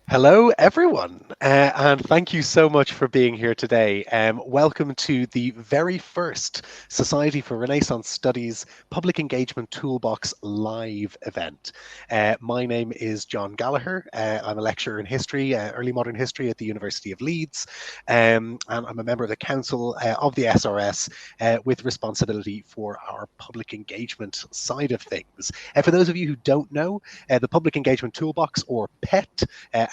Hello, everyone, and thank you so much for being here today. Welcome to the very first Society for Renaissance Studies Public Engagement Toolbox live event. My name is John Gallagher. I'm a lecturer in history, early modern history at the University of Leeds, and I'm a member of the Council of the SRS with responsibility for our public engagement side of things. For those of you who don't know, the Public Engagement Toolbox, or PET,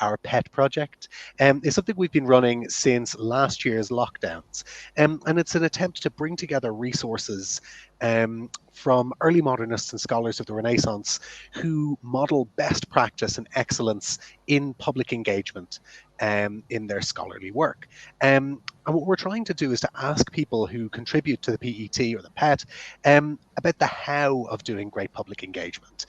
our pet project, is something we've been running since last year's lockdowns. And it's an attempt to bring together resources from early modernists and scholars of the Renaissance who model best practice and excellence in public engagement in their scholarly work. And what we're trying to do is to ask people who contribute to the PET or the PET about the how of doing great public engagement.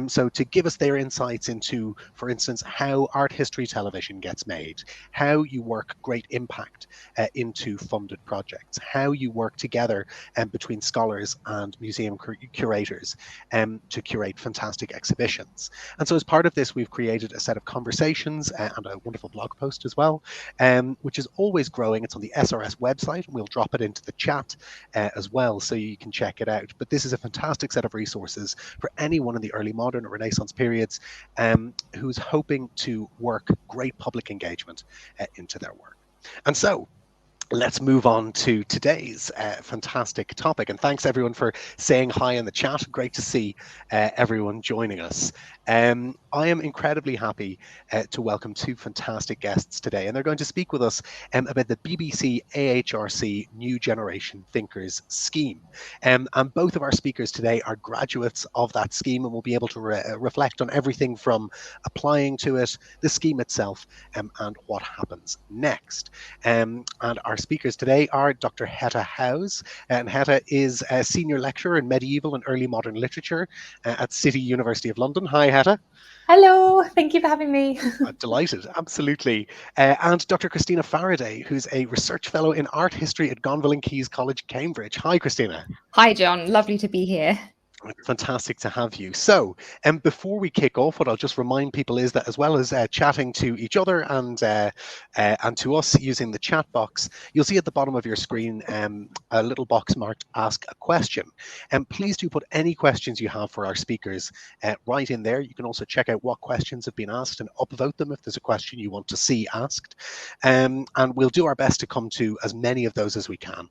So to give us their insights into, for instance, how art history television gets made, how you work great impact into funded projects, how you work together between scholars and museum curators to curate fantastic exhibitions. And so as part of this, we've created a set of conversations and a wonderful blog post as well, which is always growing. It's on the SRS website, and we'll drop it into the chat as well, so you can check it out. But this is a fantastic set of resources for anyone in the early modern or Renaissance periods who's hoping to work great public engagement into their work. And so let's move on to today's fantastic topic. And thanks everyone for saying hi in the chat. Great to see everyone joining us. I am incredibly happy to welcome two fantastic guests today, and they're going to speak with us about the BBC AHRC New Generation Thinkers scheme. And both of our speakers today are graduates of that scheme, and will be able to reflect on everything from applying to it, the scheme itself, and what happens next. And our speakers today are Dr Hetta Howes, and Hetta is a senior lecturer in medieval and early modern literature at City University of London. Hi, Hetta. Hello, thank you for having me. Delighted, absolutely. And Dr Christina Faraday, who's a research fellow in art history at Gonville and Caius College, Cambridge. Hi, Christina. Hi, John. Lovely to be here. Fantastic to have you. So, before we kick off, what I'll just remind people is that as well as chatting to each other and to us using the chat box, you'll see at the bottom of your screen a little box marked "Ask a Question." And please do put any questions you have for our speakers right in there. You can also check out what questions have been asked and upvote them if there's a question you want to see asked. And we'll do our best to come to as many of those as we can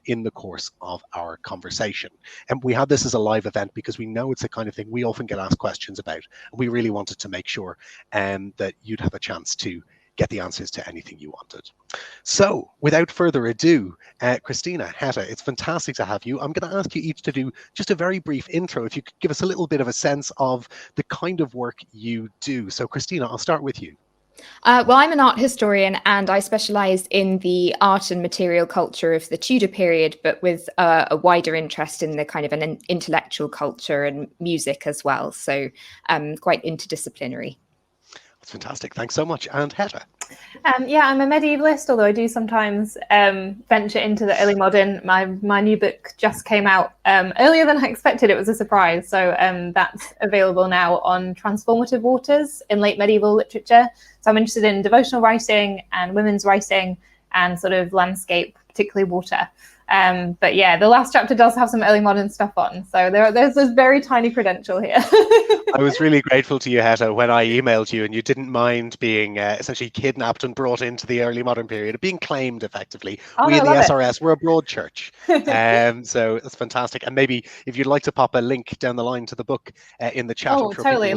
in the course of our conversation. And we have this as a live event because we know it's the kind of thing we often get asked questions about. We really wanted to make sure that you'd have a chance to get the answers to anything you wanted. So without further ado, Christina, Hetta, it's fantastic to have you. I'm going to ask you each to do just a very brief intro, if you could give us a little bit of a sense of the kind of work you do. So Christina, I'll start with you. Well, I'm an art historian, and I specialise in the art and material culture of the Tudor period, but with a wider interest in the kind of an intellectual culture and music as well. So quite interdisciplinary. That's fantastic. Thanks so much. And Hetta? Yeah, I'm a medievalist, although I do sometimes venture into the early modern. My new book just came out earlier than I expected. It was a surprise. So that's available now on transformative waters in late medieval literature. So I'm interested in devotional writing and women's writing and sort of landscape, particularly water. But yeah, the last chapter does have some early modern stuff on. So there's this very tiny credential here. I was really grateful to you, Hetta, when I emailed you and you didn't mind being essentially kidnapped and brought into the early modern period, being claimed effectively. We in the SRS, we're a broad church. So that's fantastic. And maybe if you'd like to pop a link down the line to the book in the chat, oh, I'm sure totally.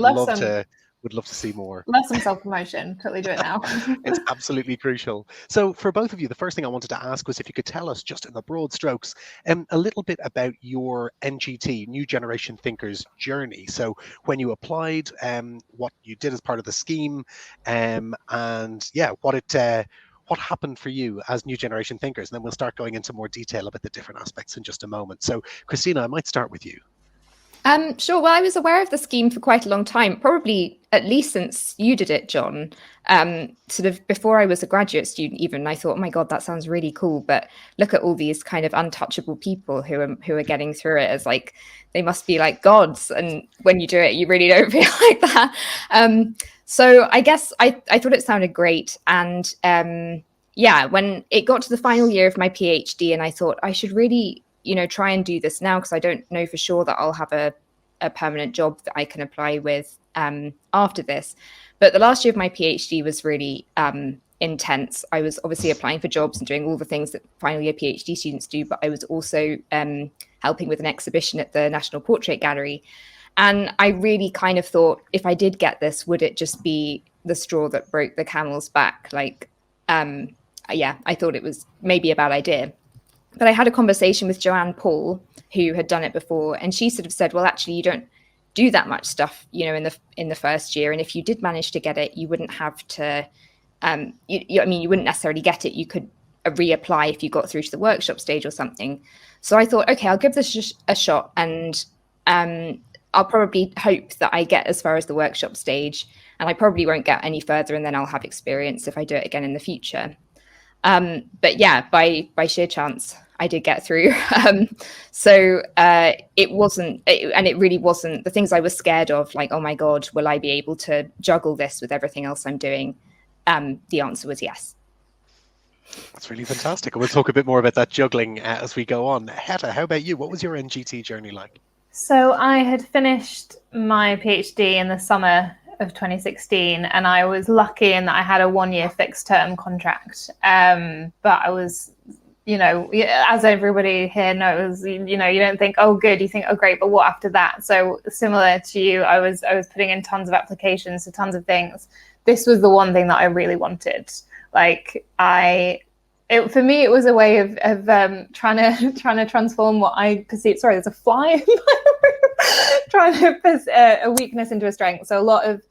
would love to see more. Love some self-promotion. Totally do it now. It's absolutely crucial. So for both of you, the first thing I wanted to ask was if you could tell us, just in the broad strokes, a little bit about your NGT, New Generation Thinkers journey. So when you applied, what you did as part of the scheme, and yeah, what happened for you as New Generation Thinkers. And then we'll start going into more detail about the different aspects in just a moment. So Christina, I might start with you. Sure. Well, I was aware of the scheme for quite a long time, probably at least since you did it, John. Sort of before I was a graduate student, even I thought, oh my God, that sounds really cool. But look at all these kind of untouchable people who are getting through it as like they must be like gods. And when you do it, you really don't feel like that. So I guess I thought it sounded great. And yeah, when it got to the final year of my PhD, and I thought I should really try and do this now because I don't know for sure that I'll have a permanent job that I can apply with after this. But the last year of my PhD was really intense. I was obviously applying for jobs and doing all the things that final year PhD students do, but I was also helping with an exhibition at the National Portrait Gallery. And I really kind of thought, if I did get this, would it just be the straw that broke the camel's back? Like, yeah, I thought it was maybe a bad idea. But I had a conversation with Joanne Paul, who had done it before, and she sort of said, well, actually, you don't do that much stuff, in the first year. And if you did manage to get it, you wouldn't have to, you wouldn't necessarily get it. You could reapply if you got through to the workshop stage or something. So I thought, okay, I'll give this a shot, and I'll probably hope that I get as far as the workshop stage, and I probably won't get any further, and then I'll have experience if I do it again in the future. But yeah, by sheer chance, I did get through. So it really wasn't the things I was scared of, like, oh my God, will I be able to juggle this with everything else I'm doing? The answer was yes. That's really fantastic. And we'll talk a bit more about that juggling as we go on. Hetta, how about you? What was your NGT journey like? So I had finished my PhD in the summer of 2016, and I was lucky in that I had a 1-year fixed term contract. But I was, as everybody here knows, you don't think, oh, good, you think, oh, great, but what after that? So similar to you, I was putting in tons of applications to tons of things. This was the one thing that I really wanted. Like for me, it was a way of trying to transform what I perceived. Sorry, there's a fly in my room. Trying to put a weakness into a strength. So a lot of,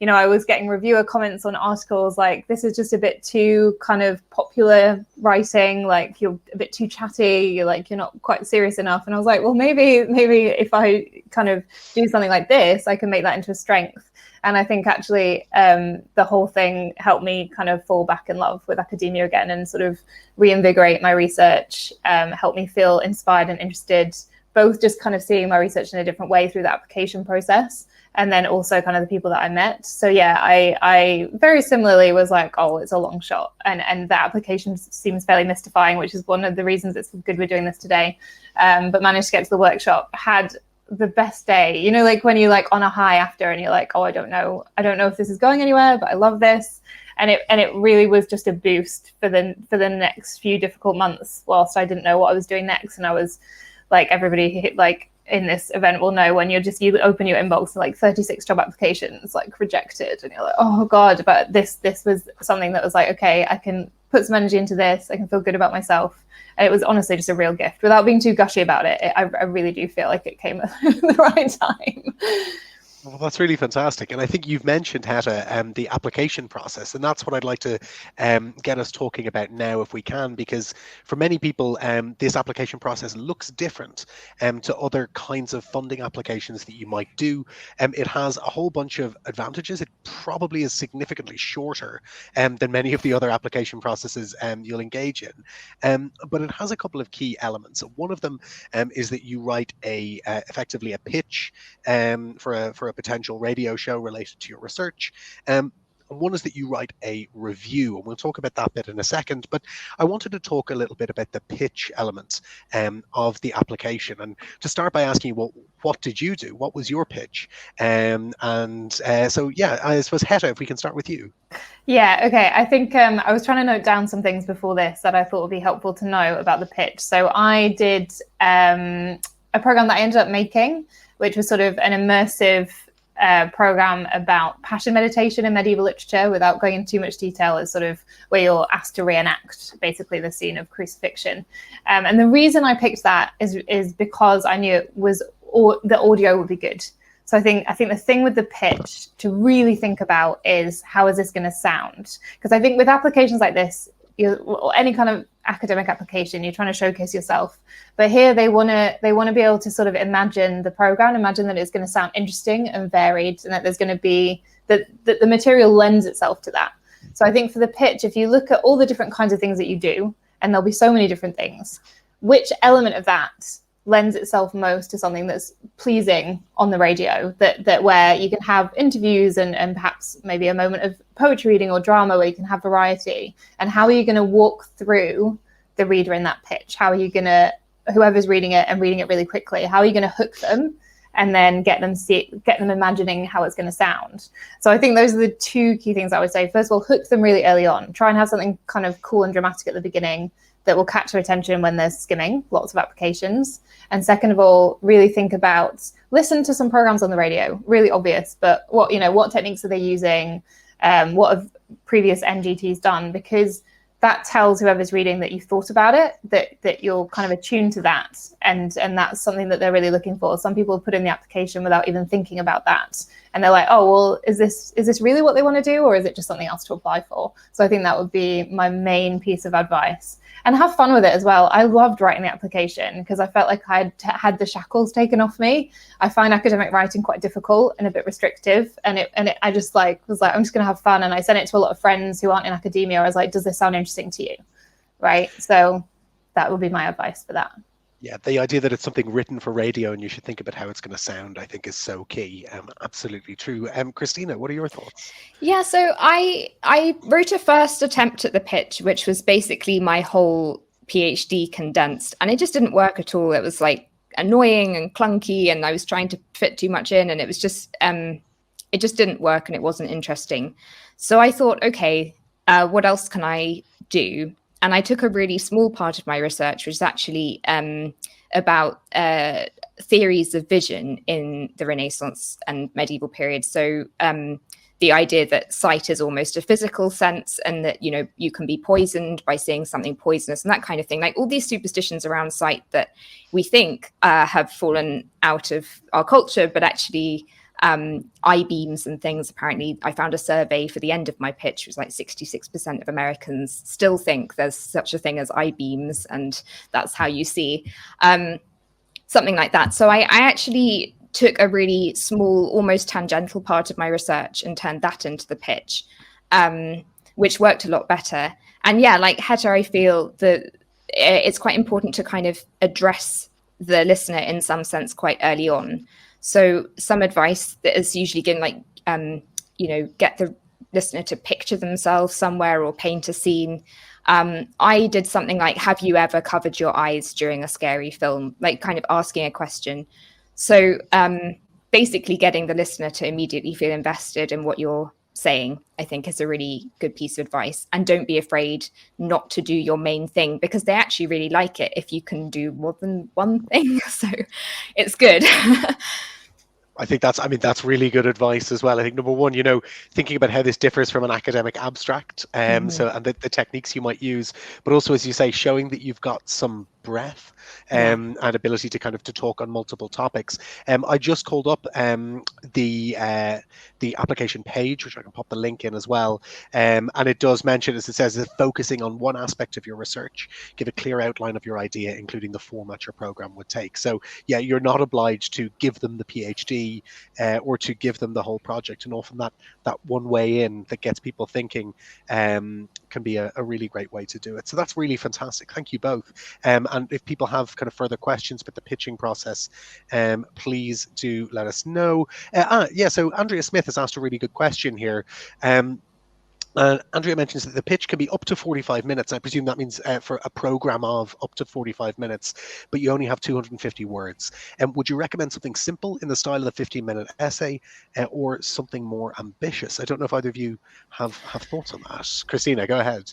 I was getting reviewer comments on articles like, this is just a bit too kind of popular writing, like you're a bit too chatty, you're not quite serious enough. And I was like, well, maybe if I kind of do something like this, I can make that into a strength. And I think actually the whole thing helped me kind of fall back in love with academia again and sort of reinvigorate my research, help me feel inspired and interested, both just kind of seeing my research in a different way through the application process, and then also kind of the people that I met. So yeah, I very similarly was like, oh, it's a long shot. And the application seems fairly mystifying, which is one of the reasons it's good we're doing this today. But managed to get to the workshop, had the best day, like when you're like on a high after and you're like, oh, I don't know if this is going anywhere, but I love this. And it really was just a boost for the next few difficult months whilst I didn't know what I was doing next. And I was like, everybody like in this event will know when you open your inbox and like 36 job applications like rejected, and you're like, oh God. But this was something that was like, okay, I can put some energy into this, I can feel good about myself. And it was honestly just a real gift. Without being too gushy about it, I really do feel like it came at the right time. Well, that's really fantastic. And I think you've mentioned, Hetta, the application process. And that's what I'd like to get us talking about now, if we can, because for many people, this application process looks different to other kinds of funding applications that you might do. It has a whole bunch of advantages. It probably is significantly shorter than many of the other application processes you'll engage in. But it has a couple of key elements. One of them is that you write effectively a pitch for a potential radio show related to your research. And one is that you write a review, and we'll talk about that bit in a second. But I wanted to talk a little bit about the pitch elements of the application, and to start by asking you, well, what did you do? What was your pitch? So yeah, I suppose, Hetta, if we can start with you. Yeah, okay. I think I was trying to note down some things before this that I thought would be helpful to know about the pitch. So I did a program that I ended up making, which was sort of an immersive program about passion meditation in medieval literature, without going into too much detail. Is sort of where you're asked to reenact basically the scene of crucifixion. And the reason I picked that is because I knew it was the audio would be good. So I think the thing with the pitch to really think about is, how is this going to sound? Because I think with applications like this, or any kind of academic application, you're trying to showcase yourself. But here they want to be able to sort of imagine the program, imagine that it's going to sound interesting and varied, and that there's going to be that the material lends itself to that. So I think for the pitch, if you look at all the different kinds of things that you do, and there'll be so many different things, which element of that lends itself most to something that's pleasing on the radio, that where you can have interviews and perhaps maybe a moment of poetry reading or drama where you can have variety. And how are you going to walk through the reader in that pitch? How are you going to, whoever's reading it and reading it really quickly, how are you going to hook them and then get them imagining how it's going to sound? So I think those are the two key things I would say. First of all, hook them really early on. Try and have something kind of cool and dramatic at the beginning that will catch their attention when they're skimming lots of applications. And second of all, really think about, listen to some programs on the radio, really obvious, but what techniques are they using? What have previous NGTs done? Because that tells whoever's reading that you've thought about it, that you're kind of attuned to that. And that's something that they're really looking for. Some people put in the application without even thinking about that. And they're like, oh, well, is this really what they want to do? Or is it just something else to apply for? So I think that would be my main piece of advice. And have fun with it as well. I loved writing the application because I felt like I'd had the shackles taken off me. I find academic writing quite difficult and a bit restrictive. I just was like, I'm just going to have fun. And I sent it to a lot of friends who aren't in academia. I was like, does this sound interesting to you? Right. So that would be my advice for that. Yeah, the idea that it's something written for radio and you should think about how it's going to sound, I think, is so key. Absolutely true. Christina, what are your thoughts? Yeah, so I wrote a first attempt at the pitch, which was basically my whole PhD condensed, and it just didn't work at all. It was like annoying and clunky, and I was trying to fit too much in, and it was just it just didn't work, and it wasn't interesting. So I thought, okay, what else can I do? And I took a really small part of my research, which is actually about theories of vision in the Renaissance and medieval period. So the idea that sight is almost a physical sense, and that, you can be poisoned by seeing something poisonous and that kind of thing. Like all these superstitions around sight that we think have fallen out of our culture, but actually I-beams and things. Apparently, I found a survey for the end of my pitch, it was like 66% of Americans still think there's such a thing as I-beams, and that's how you see, something like that. So I actually took a really small, almost tangential part of my research and turned that into the pitch, which worked a lot better. And yeah, like Hetta, I feel that it's quite important to kind of address the listener in some sense quite early on. So some advice that is usually given, like, get the listener to picture themselves somewhere or paint a scene. I did something like, have you ever covered your eyes during a scary film? Like kind of asking a question. So basically getting the listener to immediately feel invested in what you're saying, I think, is a really good piece of advice. And don't be afraid not to do your main thing, because they actually really like it if you can do more than one thing. So it's good. I think that's really good advice as well. I think number one, thinking about how this differs from an academic abstract, so and the techniques you might use, but also, as you say, showing that you've got some breadth and ability to to talk on multiple topics. I just called up the application page, which I can pop the link in as well, and it does mention, as it says, focusing on one aspect of your research, give a clear outline of your idea, including the format your program would take. So yeah, you're not obliged to give them the PhD or to give them the whole project, and often that one way in that gets people thinking can be a really great way to do it. So that's really fantastic. Thank you both. And if people have further questions about the pitching process, please do let us know. So Andrea Smith has asked a really good question here. Andrea mentions that the pitch can be up to 45 minutes. I presume that means for a program of up to 45 minutes, but you only have 250 words. Would you recommend something simple in the style of the 15-minute essay or something more ambitious? I don't know if either of you have thoughts on that. Christina, go ahead.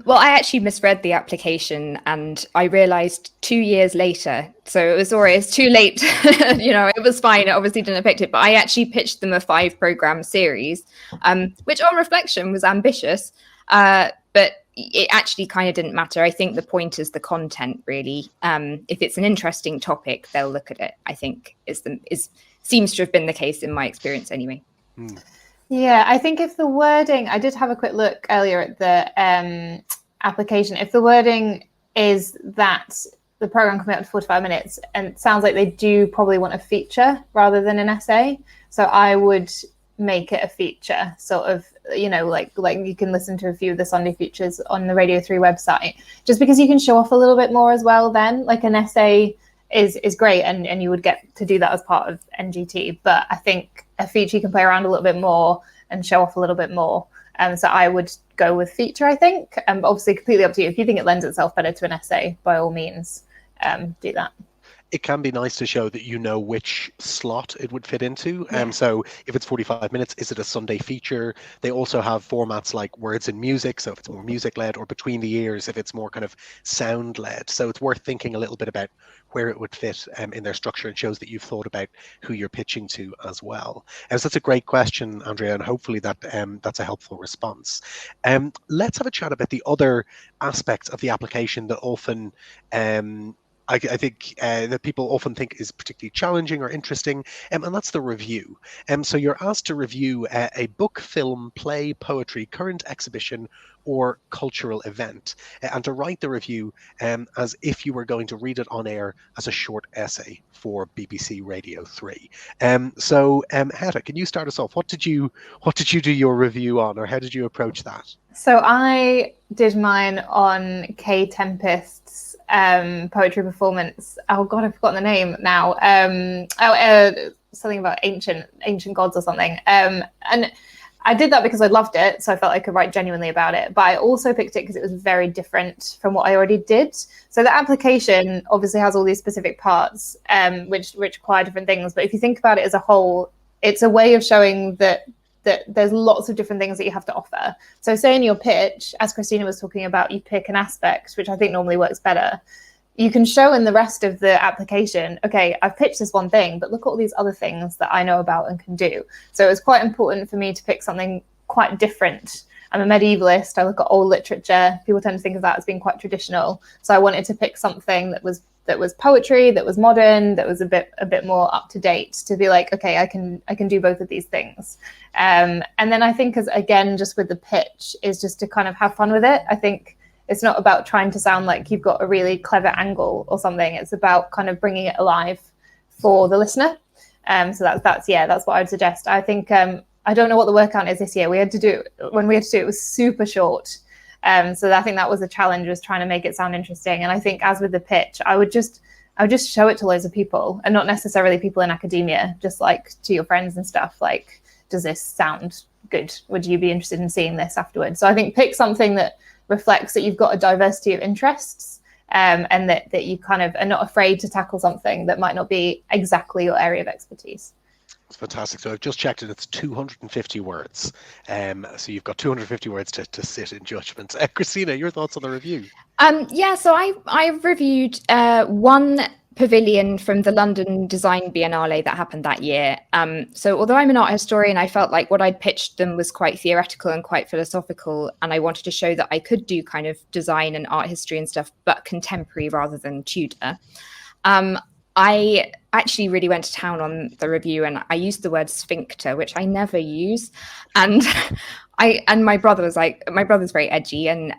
Well, I actually misread the application and I realized 2 years later, so it's too late. It was fine. I obviously didn't have picked it, but I actually pitched them a 5-program series, which on reflection was ambitious, but it actually kind of didn't matter. I think the point is the content, really. If it's an interesting topic, they'll look at it. I think seems to have been the case in my experience anyway. Yeah, I think if the wording, I did have a quick look earlier at the application, if the wording is that the program can be up to 45 minutes, and it sounds like they do probably want a feature rather than an essay, so I would make it a feature, sort of, you know, like you can listen to a few of the Sunday features on the Radio 3 website, just because you can show off a little bit more as well. Then, like, an essay is great, and you would get to do that as part of NGT, but I think a feature you can play around a little bit more and show off a little bit more. So I would go with feature, I think. But obviously, completely up to you. If you think it lends itself better to an essay, by all means, do that. It can be nice to show that you know which slot it would fit into. Yeah. So if it's 45 minutes, is it a Sunday feature? They also have formats like words and music. So if it's more music led, or between the ears, if it's more kind of sound led. So it's worth thinking a little bit about where it would fit in their structure, and shows that you've thought about who you're pitching to as well. So that's a great question, Andrea, and hopefully that that's a helpful response. Let's have a chat about the other aspects of the application that often I think that people often think is particularly challenging or interesting, and that's the review. So you're asked to review a book, film, play, poetry, current exhibition, or cultural event, and to write the review as if you were going to read it on air as a short essay for BBC Radio 3. So Hetta, can you start us off? What did you do your review on, or how did you approach that? So I did mine on Kay Tempest's poetry performance. Oh God, I've forgotten the name now. Something about ancient gods or something. And I did that because I loved it, so I felt I could write genuinely about it. But I also picked it because it was very different from what I already did. So the application obviously has all these specific parts, which require different things. But if you think about it as a whole, it's a way of showing that there's lots of different things that you have to offer. So say in your pitch, as Christina was talking about, you pick an aspect, which I think normally works better. You can show in the rest of the application, okay, I've pitched this one thing, but look at all these other things that I know about and can do. So it was quite important for me to pick something quite different. I'm a medievalist. I look at old literature. People tend to think of that as being quite traditional. So I wanted to pick something that was poetry, that was modern, that was a bit more up to date, to be like, okay, I can do both of these things. And then I think, as again, just with the pitch, is just to kind of have fun with it. I think it's not about trying to sound like you've got a really clever angle or something. It's about kind of bringing it alive for the listener. So that's what I'd suggest. I think I don't know what the word count is this year. When we had to do it, it was super short. So I think that was a challenge, was trying to make it sound interesting. And I think, as with the pitch, I would just show it to loads of people, and not necessarily people in academia, just like to your friends and stuff. Like, does this sound good? Would you be interested in seeing this afterwards? So I think pick something that reflects that you've got a diversity of interests, and that you kind of are not afraid to tackle something that might not be exactly your area of expertise. It's fantastic. So I've just checked it. It's 250 words. So you've got 250 words to sit in judgment. Christina, your thoughts on the review? So I reviewed one pavilion from the London Design Biennale that happened that year. So although I'm an art historian, I felt like what I'd pitched them was quite theoretical and quite philosophical, and I wanted to show that I could do kind of design and art history and stuff, but contemporary rather than Tudor. I actually really went to town on the review, and I used the word sphincter, which I never use. And my brother was like, my brother's very edgy and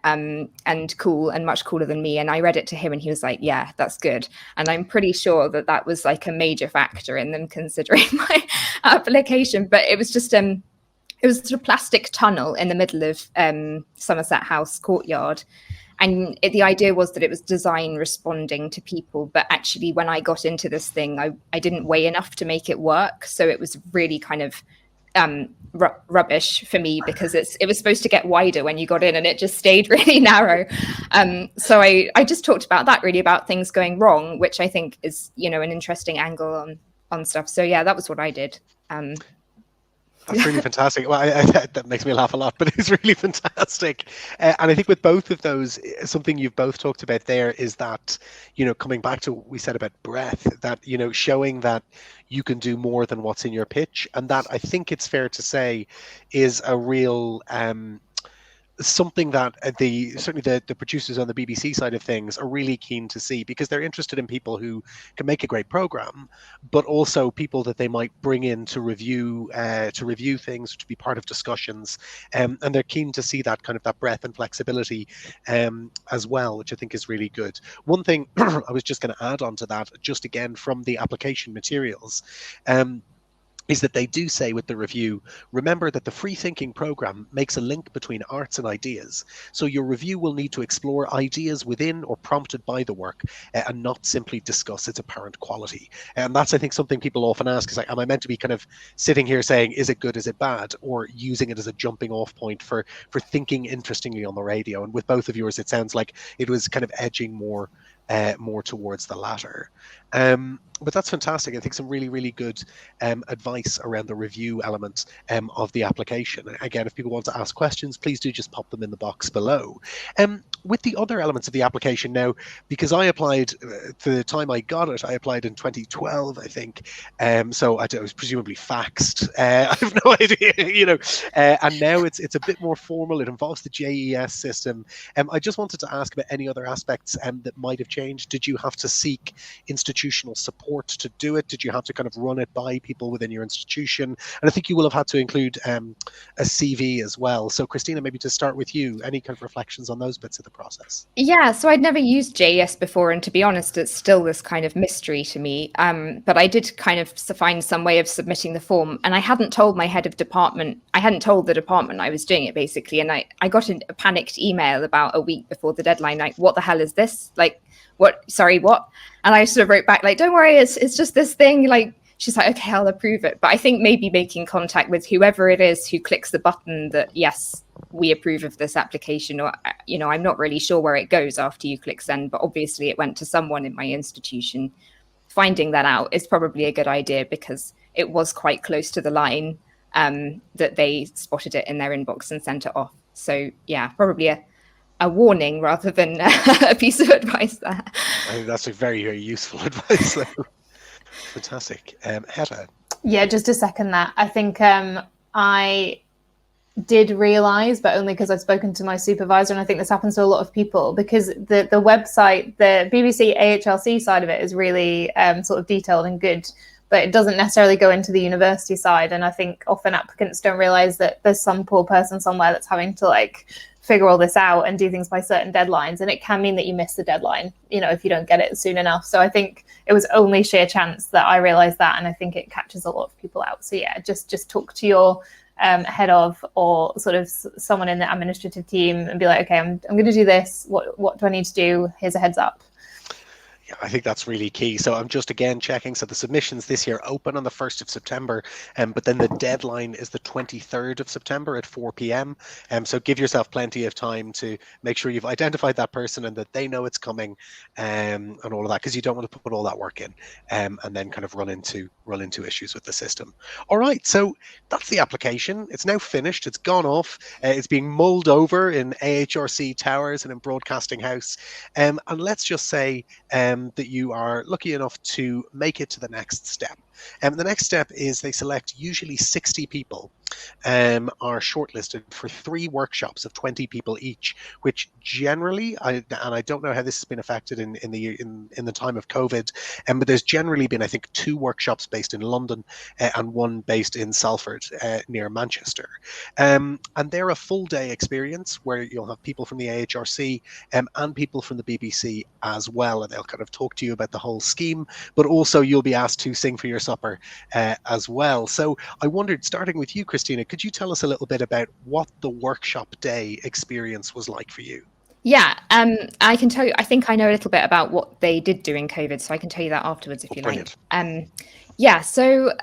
cool, and much cooler than me. And I read it to him, and he was like, yeah, that's good. And I'm pretty sure that was like a major factor in them considering my application. But it was just it was sort of plastic tunnel in the middle of Somerset House courtyard. And the idea was that it was design responding to people. But actually, when I got into this thing, I didn't weigh enough to make it work. So it was really kind of rubbish for me, because it was supposed to get wider when you got in, and it just stayed really narrow. So I just talked about that, really, about things going wrong, which I think is, an interesting angle on stuff. So yeah, that was what I did. That's really fantastic. Well, that makes me laugh a lot, but it's really fantastic. And I think with both of those, something you've both talked about there is that, coming back to what we said about breadth, that, showing that you can do more than what's in your pitch. And that, I think it's fair to say, is a real something that certainly the producers on the BBC side of things are really keen to see, because they're interested in people who can make a great program, but also people that they might bring in to review things, to be part of discussions, and they're keen to see that kind of that breadth and flexibility as well, which I think is really good. One thing I was just going to add on to that, just again from the application materials, is that they do say with the review, remember that the free thinking program makes a link between arts and ideas. So your review will need to explore ideas within or prompted by the work, and not simply discuss its apparent quality. And that's, I think, something people often ask is like, am I meant to be kind of sitting here saying, is it good, is it bad? Or using it as a jumping off point for thinking interestingly on the radio? And with both of yours, it sounds like it was kind of edging more towards the latter. But that's fantastic. I think some really, really good advice around the review element of the application. Again, if people want to ask questions, please do just pop them in the box below. With the other elements of the application now, because I applied, the time I got it, I applied in 2012, I think. So I was presumably faxed. I have no idea, and now it's a bit more formal. It involves the JES system. I just wanted to ask about any other aspects that might have changed. Did you have to seek institutional support to do it? Did you have to kind of run it by people within your institution? And I think you will have had to include a CV as well. So Christina, maybe to start with you, any kind of reflections on those bits of the process? Yeah, so I'd never used JES before, and to be honest, it's still this kind of mystery to me. But I did kind of find some way of submitting the form, and I hadn't told my head of department, I hadn't told the department I was doing it, basically, and I got a panicked email about a week before the deadline, like, what the hell is this? Like, what? Sorry, what? And I sort of wrote back, like, don't worry, it's just this thing. Like, she's like, okay, I'll approve it. But I think maybe making contact with whoever it is who clicks the button that, yes, we approve of this application, or, I'm not really sure where it goes after you click send, but obviously it went to someone in my institution. Finding that out is probably a good idea, because it was quite close to the line that they spotted it in their inbox and sent it off. So yeah, probably a warning rather than a piece of advice there. I think that's a very, very useful advice, though. Fantastic. Hetta? Yeah, just to second that, I think I did realise, but only because I've spoken to my supervisor, and I think this happens to a lot of people, because the website, the BBC AHRC side of it is really sort of detailed and good, but it doesn't necessarily go into the university side. And I think often applicants don't realise that there's some poor person somewhere that's having to figure all this out and do things by certain deadlines, and it can mean that you miss the deadline, if you don't get it soon enough. So I think it was only sheer chance that I realized that, and I think it catches a lot of people out. So yeah, just talk to your head of, or sort of someone in the administrative team, and be like, okay, I'm going to do this. What do I need to do? Here's a heads up. Yeah, I think that's really key. So I'm just again checking. So the submissions this year open on the 1st of September, but then the deadline is the 23rd of September at 4 p.m. So give yourself plenty of time to make sure you've identified that person and that they know it's coming, and all of that, because you don't want to put all that work in and then kind of run into issues with the system. All right, so that's the application. It's now finished. It's gone off. It's being mulled over in AHRC Towers and in Broadcasting House. And let's just say that you are lucky enough to make it to the next step. The next step is they select usually 60 people are shortlisted for 3 workshops of 20 people each, which generally, and I don't know how this has been affected in the time of COVID, but there's generally been, I think, 2 workshops based in London and 1 based in Salford near Manchester. And they're a full day experience where you'll have people from the AHRC and people from the BBC as well, and they'll kind of talk to you about the whole scheme, but also you'll be asked to sing for your supper as well. So I wondered, starting with you, Christina, could you tell us a little bit about what the workshop day experience was like for you? Yeah, I can tell you, I think I know a little bit about what they did during COVID, so I can tell you that afterwards if you brilliant. Like. Yeah, so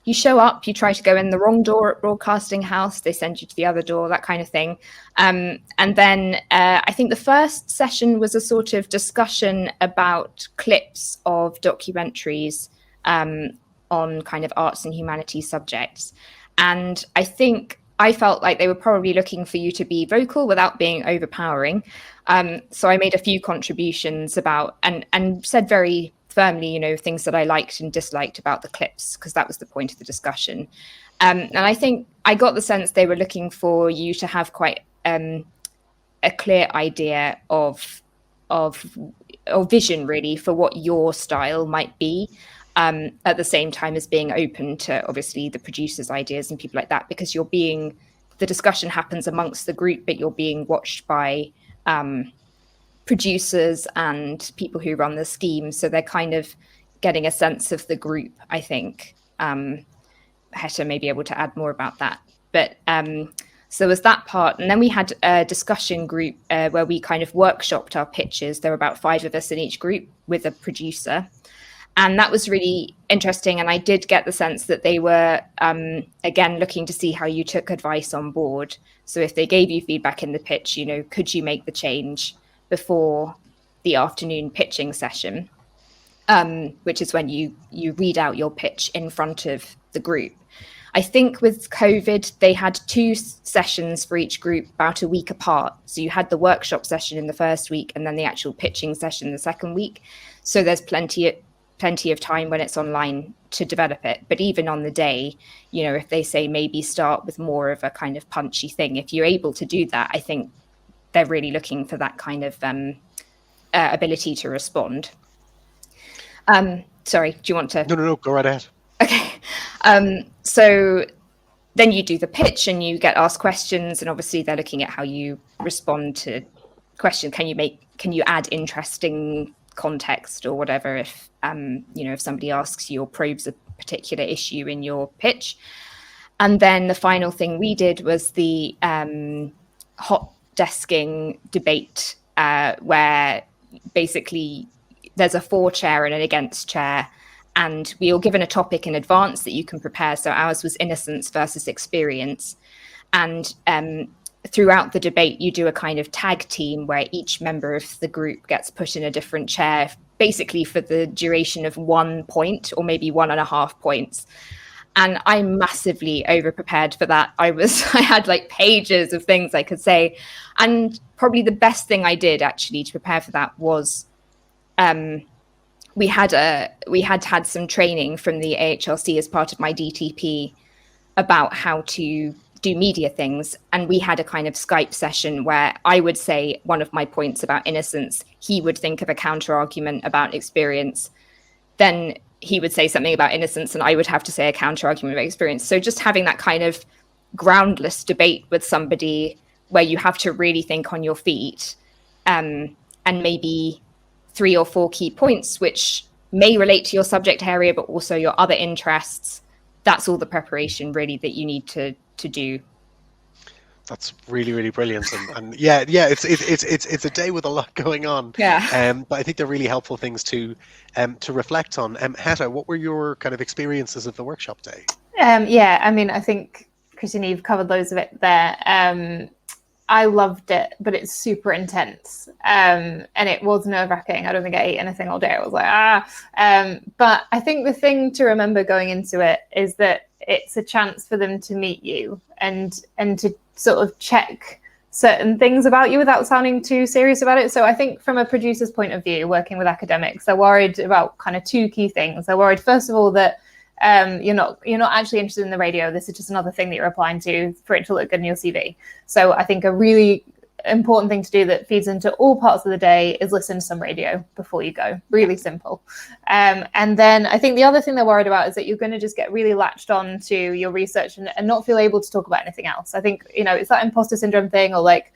you show up, you try to go in the wrong door at Broadcasting House, they send you to the other door, that kind of thing. And then I think the first session was a sort of discussion about clips of documentaries on kind of arts and humanities subjects. And I think I felt like they were probably looking for you to be vocal without being overpowering. So I made a few contributions about and said very firmly, things that I liked and disliked about the clips, because that was the point of the discussion. And I think I got the sense they were looking for you to have quite a clear idea of or vision really for what your style might be, at the same time as being open to obviously the producers' ideas and people like that, because the discussion happens amongst the group, but you're being watched by producers and people who run the scheme, so they're kind of getting a sense of the group, I think. Hetta may be able to add more about that, but so there was that part. And then we had a discussion group where we kind of workshopped our pitches. There were about 5 of us in each group with a producer. And that was really interesting. And I did get the sense that they were, again, looking to see how you took advice on board. So if they gave you feedback in the pitch, could you make the change before the afternoon pitching session, which is when you read out your pitch in front of the group. I think with COVID, they had 2 sessions for each group about a week apart. So you had the workshop session in the first week and then the actual pitching session the second week. So there's plenty of time when it's online to develop it. But even on the day, if they say maybe start with more of a kind of punchy thing, if you're able to do that, I think they're really looking for that kind of ability to respond. Sorry, do you want to? No, go right ahead. Okay. So then you do the pitch and you get asked questions, and obviously they're looking at how you respond to questions. Can you add interesting context or whatever if if somebody asks you or probes a particular issue in your pitch. And then the final thing we did was the hot desking debate, where basically there's a for chair and an against chair, and we were given a topic in advance that you can prepare. So ours was innocence versus experience. And throughout the debate, you do a kind of tag team where each member of the group gets put in a different chair, basically for the duration of 1 point or maybe 1.5 points. And I'm massively over-prepared for that. I had like pages of things I could say. And probably the best thing I did actually to prepare for that was we had some training from the AHRC as part of my DTP about how to do media things. And we had a kind of Skype session where I would say one of my points about innocence, he would think of a counter argument about experience. Then he would say something about innocence and I would have to say a counter argument about experience. So just having that kind of groundless debate with somebody where you have to really think on your feet, and maybe 3 or 4 key points, which may relate to your subject area, but also your other interests. That's all the preparation really that you need to do. That's really, really brilliant, and yeah, it's a day with a lot going on. Yeah. But I think they're really helpful things to reflect on. Hetta, what were your kind of experiences of the workshop day? Yeah, I mean, I think Christina, you've covered loads of it there. I loved it, but it's super intense, and it was nerve-wracking. I don't think I ate anything all day. I was like, but I think the thing to remember going into it is that it's a chance for them to meet you and to sort of check certain things about you without sounding too serious about it. So I think from a producer's point of view, working with academics, they're worried about kind of 2 key things. They're worried, first of all, that you're not actually interested in the radio. This is just another thing that you're applying to for it to look good in your CV. So I think a really important thing to do that feeds into all parts of the day is listen to some radio before you go. Really simple. And then I think the other thing they're worried about is that you're going to just get really latched on to your research and not feel able to talk about anything else. I think, it's that imposter syndrome thing, or like,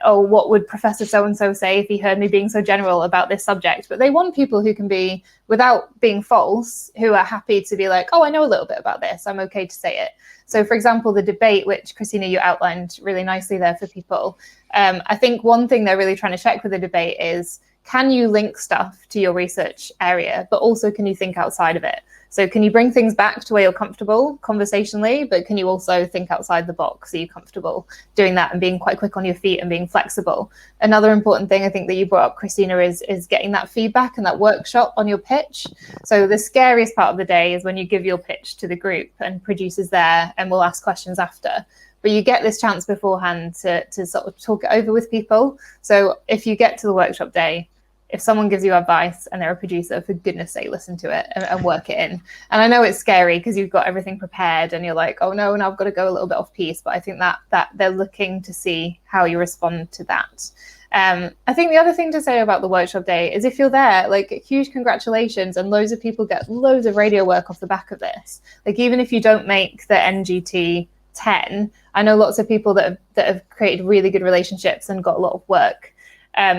oh, what would Professor so-and-so say if he heard me being so general about this subject? But they want people who can be, without being false, who are happy to be like, oh, I know a little bit about this. I'm okay to say it. So, for example, the debate, which Christina, you outlined really nicely there for people. I think one thing they're really trying to check with the debate is, can you link stuff to your research area, but also can you think outside of it? So can you bring things back to where you're comfortable conversationally, but can you also think outside the box? Are you comfortable doing that and being quite quick on your feet and being flexible? Another important thing I think that you brought up, Christina, is getting that feedback and that workshop on your pitch. So the scariest part of the day is when you give your pitch to the group and producers there and we'll ask questions after. But you get this chance beforehand to sort of talk it over with people. So if you get to the workshop day, if someone gives you advice and they're a producer, for goodness sake, listen to it and work it in. And I know it's scary because you've got everything prepared and you're like, oh no, and I've got to go a little bit off piece. But I think that they're looking to see how you respond to that. I think the other thing to say about the workshop day is if you're there, like, huge congratulations, and loads of people get loads of radio work off the back of this. Like, even if you don't make the NGT 10, I know lots of people that have created really good relationships and got a lot of work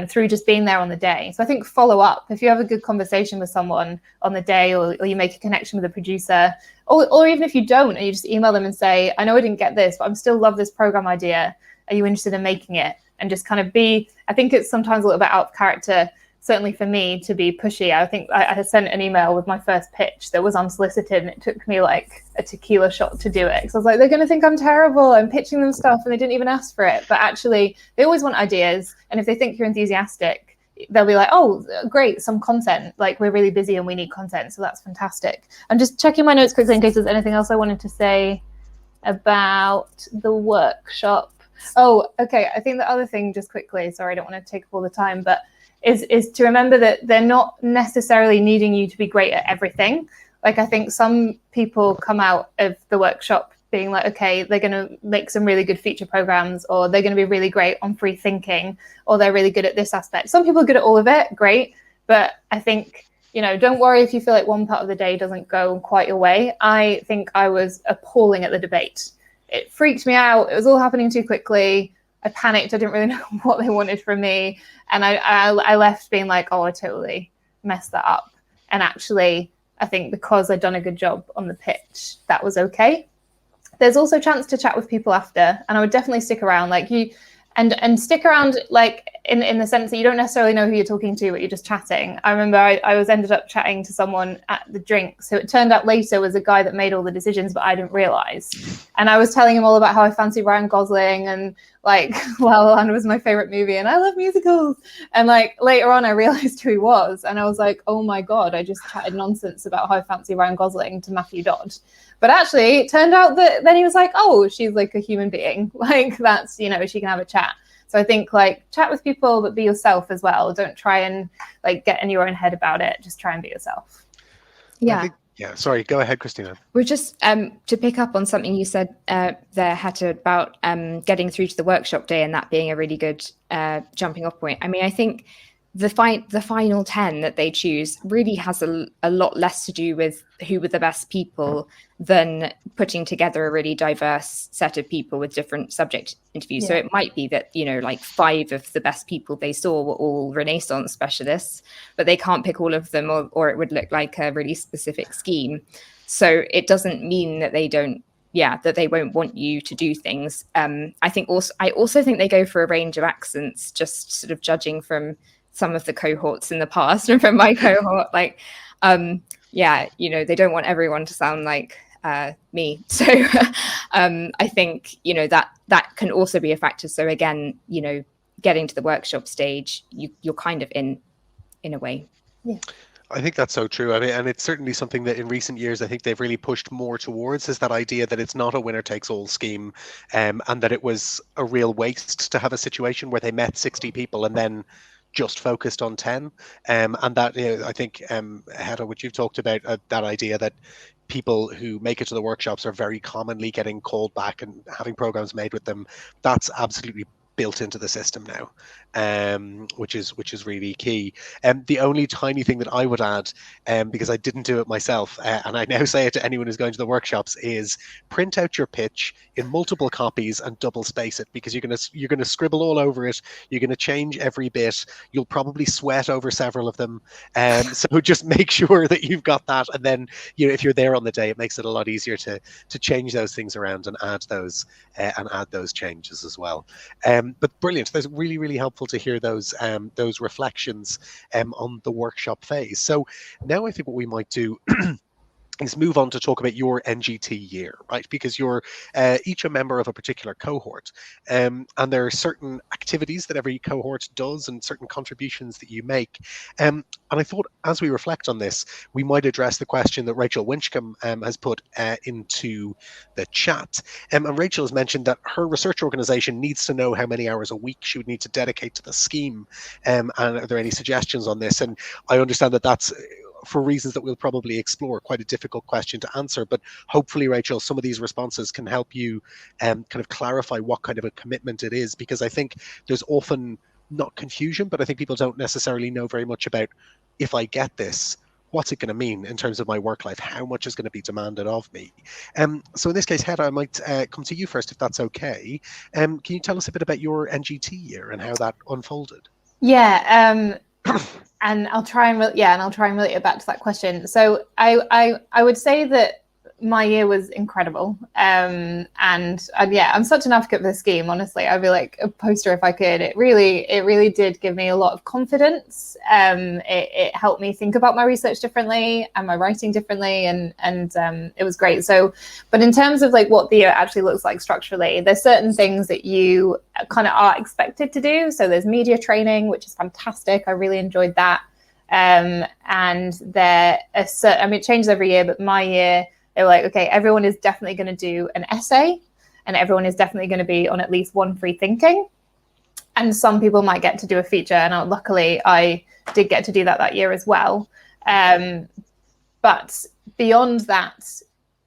through just being there on the day. So I think follow up. If you have a good conversation with someone on the day, or you make a connection with a producer, or even if you don't, and you just email them and say, I know I didn't get this, but I still love this program idea. Are you interested in making it? And just kind of be, I think it's sometimes a little bit out of character, certainly for me, to be pushy. I think I had sent an email with my first pitch that was unsolicited, and it took me like a tequila shot to do it. So I was like, they're going to think I'm terrible. I'm pitching them stuff and they didn't even ask for it. But actually, they always want ideas. And if they think you're enthusiastic, they'll be like, oh, great, some content. Like, we're really busy and we need content. So that's fantastic. I'm just checking my notes quickly in case there's anything else I wanted to say about the workshop. Oh, okay. I think the other thing, just quickly, sorry, I don't want to take up all the time, but is to remember that they're not necessarily needing you to be great at everything. Like, I think some people come out of the workshop being like, okay, they're going to make some really good feature programs, or they're going to be really great on free thinking, or they're really good at this aspect. Some people are good at all of it, great. But I think, don't worry if you feel like one part of the day doesn't go quite your way. I think I was appalling at the debate. It freaked me out. It was all happening too quickly. I panicked. I didn't really know what they wanted from me. And I left being like, oh, I totally messed that up. And actually, I think because I'd done a good job on the pitch, that was okay. There's also a chance to chat with people after. And I would definitely stick around. Like, and stick around, like, in the sense that you don't necessarily know who you're talking to, but you're just chatting. I remember I ended up chatting to someone at the drink. So it turned out later was a guy that made all the decisions, but I didn't realize. And I was telling him all about how I fancy Ryan Gosling, and like, La La Land was my favorite movie, and I love musicals. And like, later on, I realized who he was. And I was like, oh my God, I just chatted nonsense about how I fancy Ryan Gosling to Matthew Dodd. But actually, it turned out that then he was like, oh, she's like a human being. Like, that's, she can have a chat. So I think, like, chat with people, but be yourself as well. Don't try and like get in your own head about it. Just try and be yourself. Yeah. Sorry, go ahead, Christina. We're just to pick up on something you said there, Hetta, about getting through to the workshop day and that being a really good jumping off point. I mean, I think the final 10 that they choose really has a lot less to do with who were the best people than putting together a really diverse set of people with different subject interviews. Yeah. So it might be that, like 5 of the best people they saw were all Renaissance specialists, but they can't pick all of them, or it would look like a really specific scheme. So it doesn't mean that they don't, that they won't want you to do things. I also think they go for a range of accents, just sort of judging from some of the cohorts in the past and from my cohort, like, they don't want everyone to sound like me. So I think, that can also be a factor. So again, getting to the workshop stage, you're kind of in a way. Yeah. I think that's so true. I mean, and it's certainly something that in recent years, I think they've really pushed more towards, is that idea that it's not a winner takes all scheme, and that it was a real waste to have a situation where they met 60 people and then just focused on 10. And that, I think, Hetta, which you've talked about, that idea that people who make it to the workshops are very commonly getting called back and having programs made with them, that's absolutely built into the system now, which is really key. The only tiny thing that I would add, because I didn't do it myself, and I now say it to anyone who's going to the workshops, is print out your pitch in multiple copies and double space it, because you're gonna scribble all over it. You're gonna change every bit. You'll probably sweat over several of them. So just make sure that you've got that, and then if you're there on the day, it makes it a lot easier to change those things around and add those changes as well. But brilliant. That's really, really helpful to hear those reflections on the workshop phase. So now I think what we might do is move on to talk about your NGT year, right? Because you're each a member of a particular cohort, and there are certain activities that every cohort does and certain contributions that you make. And I thought, as we reflect on this, we might address the question that Rachel Winchcombe has put into the chat. And Rachel has mentioned that her research organisation needs to know how many hours a week she would need to dedicate to the scheme. And are there any suggestions on this? And I understand that that's, for reasons that we'll probably explore, quite a difficult question to answer, but hopefully, Rachel, some of these responses can help you kind of clarify what kind of a commitment it is, because I think there's often not confusion, but I think people don't necessarily know very much about, if I get this, what's it going to mean in terms of my work life? How much is going to be demanded of me? So in this case, Hetta, I might come to you first, if that's okay. Can you tell us a bit about your NGT year and how that unfolded? Yeah. And I'll try and relate it back to that question. So I would say that my year was incredible. And yeah, I'm such an advocate for the scheme. Honestly, I'd be like a poster if I could. It really did give me a lot of confidence. It helped me think about my research differently and my writing differently, and it was great. So, but in terms of like what the year actually looks like structurally, there's certain things that you kind of are expected to do. So there's media training, which is fantastic. I really enjoyed that. And it changes every year, but my year, they were like, okay, everyone is definitely going to do an essay, and everyone is definitely going to be on at least one free thinking. And some people might get to do a feature. And luckily, I did get to do that year as well. But beyond that,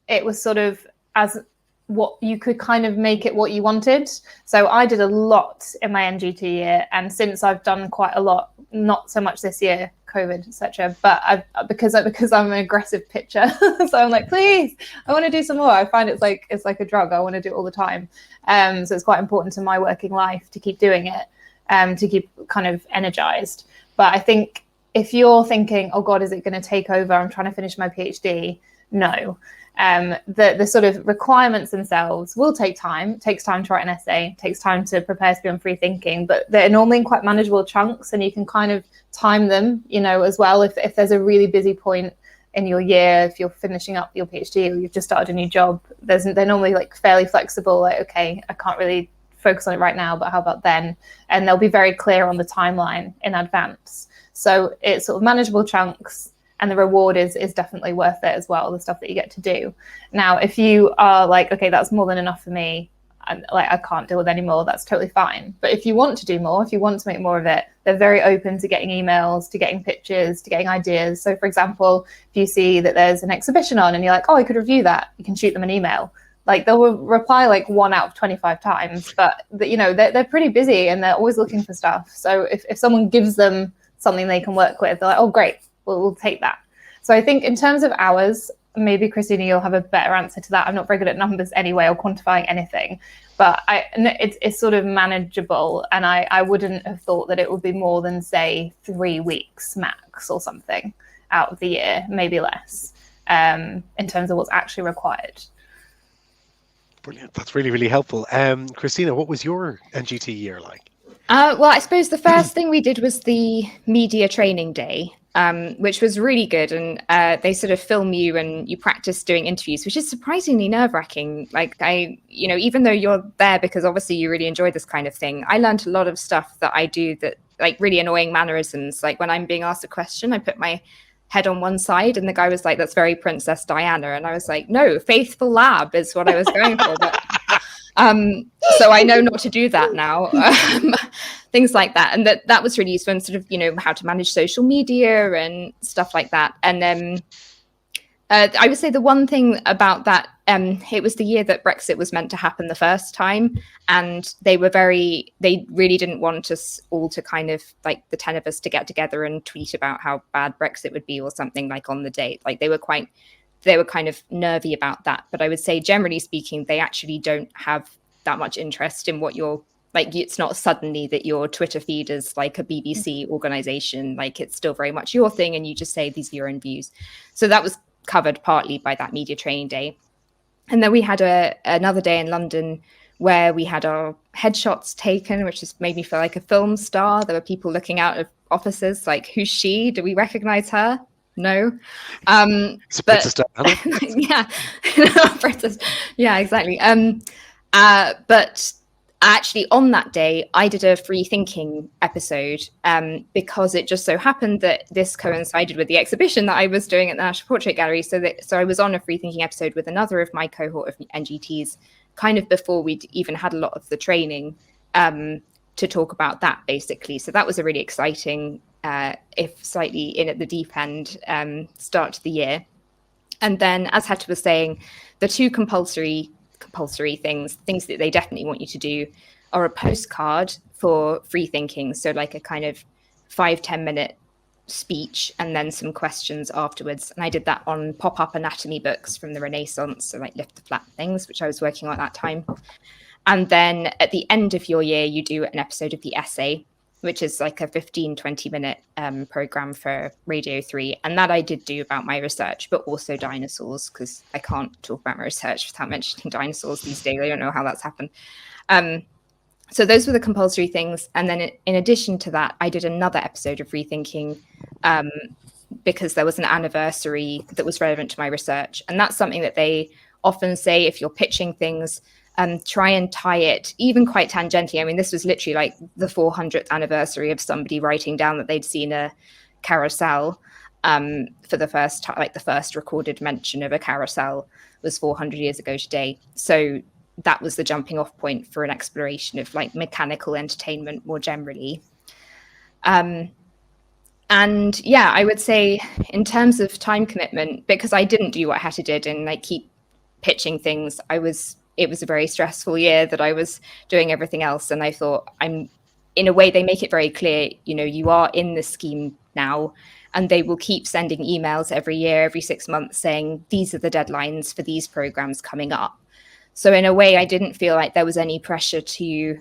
it was sort of as what you could kind of make it what you wanted. So I did a lot in my NGT year. And since I've done quite a lot, not so much this year, COVID, etc. But because I'm an aggressive pitcher, so I'm like, please, I want to do some more. I find it's like a drug. I want to do it all the time. So it's quite important to my working life to keep doing it, to keep kind of energized. But I think if you're thinking, oh God, is it going to take over? I'm trying to finish my PhD. No. The sort of requirements themselves will take time. It takes time to write an essay, it takes time to prepare to be on free thinking, but they're normally in quite manageable chunks, and you can kind of time them, as well. If there's a really busy point in your year, if you're finishing up your PhD or you've just started a new job, they're normally like fairly flexible, like, okay, I can't really focus on it right now, but how about then? And they'll be very clear on the timeline in advance. So it's sort of manageable chunks, and the reward is definitely worth it as well, the stuff that you get to do. Now, if you are like, okay, that's more than enough for me, I can't deal with any more, that's totally fine. But if you want to do more, if you want to make more of it, they're very open to getting emails, to getting pictures, to getting ideas. So for example, if you see that there's an exhibition on and you're like, oh, I could review that, you can shoot them an email. Like they'll reply like 1 out of 25 times, but they're pretty busy and they're always looking for stuff. So if someone gives them something they can work with, they're like, oh, great, we'll take that. So I think in terms of hours, maybe Christina, you'll have a better answer to that. I'm not very good at numbers anyway, or quantifying anything, but it's sort of manageable. And I wouldn't have thought that it would be more than, say, 3 weeks max or something out of the year, maybe less, in terms of what's actually required. Brilliant. That's really, really helpful. Christina, what was your NGT year like? Well, I suppose the first thing we did was the media training day, which was really good. And they sort of film you and you practice doing interviews, which is surprisingly nerve-wracking. Like even though you're there because obviously you really enjoy this kind of thing, I learned a lot of stuff that I do that, like, really annoying mannerisms. Like when I'm being asked a question, I put my head on one side and the guy was like, that's very Princess Diana. And I was like, no, Faithful Lab is what I was going for. But so I know not to do that now, things like that. And that was really useful, and sort of, how to manage social media and stuff like that. And then I would say the one thing about that, it was the year that Brexit was meant to happen the first time. And they really didn't want us all to kind of, like, the 10 of us to get together and tweet about how bad Brexit would be or something, like, on the date. Like they were kind of nervy about that. But I would say, generally speaking, they actually don't have that much interest in what you're, like, it's not suddenly that your Twitter feed is like a BBC organization. Like, it's still very much your thing, and you just say these are your own views. So that was covered partly by that media training day. And then we had another day in London where we had our headshots taken, which just made me feel like a film star. There were people looking out of offices like, who's she? Do we recognize her? no. It's a But princess Diana. yeah, princess. Yeah, exactly. But actually, on that day, I did a free thinking episode because it just so happened that this coincided with the exhibition that I was doing at the National Portrait Gallery. So I was on a free thinking episode with another of my cohort of NGTs, kind of before we'd even had a lot of the training to talk about that, basically. So that was a really exciting, if slightly in at the deep end, start to the year. And then, as Hetta was saying, the two compulsory things that they definitely want you to do are a postcard for free thinking. So like a kind of 5-10 minute speech and then some questions afterwards. And I did that on pop-up anatomy books from the Renaissance, so like Lift the Flap things, which I was working on at that time. And then at the end of your year, you do an episode of the essay, which is like a 15-20 minute program for Radio 3. And that I did do about my research, but also dinosaurs, because I can't talk about my research without mentioning dinosaurs these days. I don't know how that's happened. So those were the compulsory things. And then in addition to that, I did another episode of Rethinking because there was an anniversary that was relevant to my research. And that's something that they often say if you're pitching things, try and tie it even quite tangentially. I mean, this was literally like the 400th anniversary of somebody writing down that they'd seen a carousel for the first time, like the first recorded mention of a carousel was 400 years ago today. So that was the jumping off point for an exploration of like mechanical entertainment more generally. And yeah, I would say in terms of time commitment, because I didn't do what Hetta did and like keep pitching things, it was a very stressful year that I was doing everything else. And I thought, in a way, they make it very clear, you are in the scheme now, and they will keep sending emails every year, every 6 months saying, these are the deadlines for these programs coming up. So in a way, I didn't feel like there was any pressure to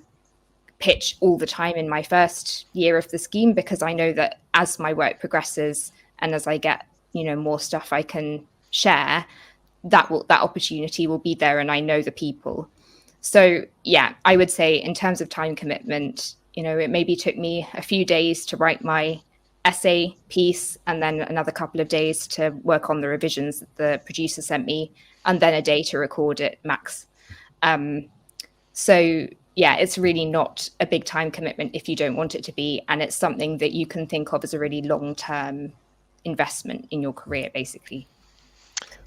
pitch all the time in my first year of the scheme, because I know that as my work progresses and as I get, more stuff I can share, that opportunity will be there, and I know the people. So yeah, I would say in terms of time commitment, it maybe took me a few days to write my essay piece, and then another couple of days to work on the revisions that the producer sent me, and then a day to record it max. So yeah, it's really not a big time commitment if you don't want it to be, and it's something that you can think of as a really long-term investment in your career, basically.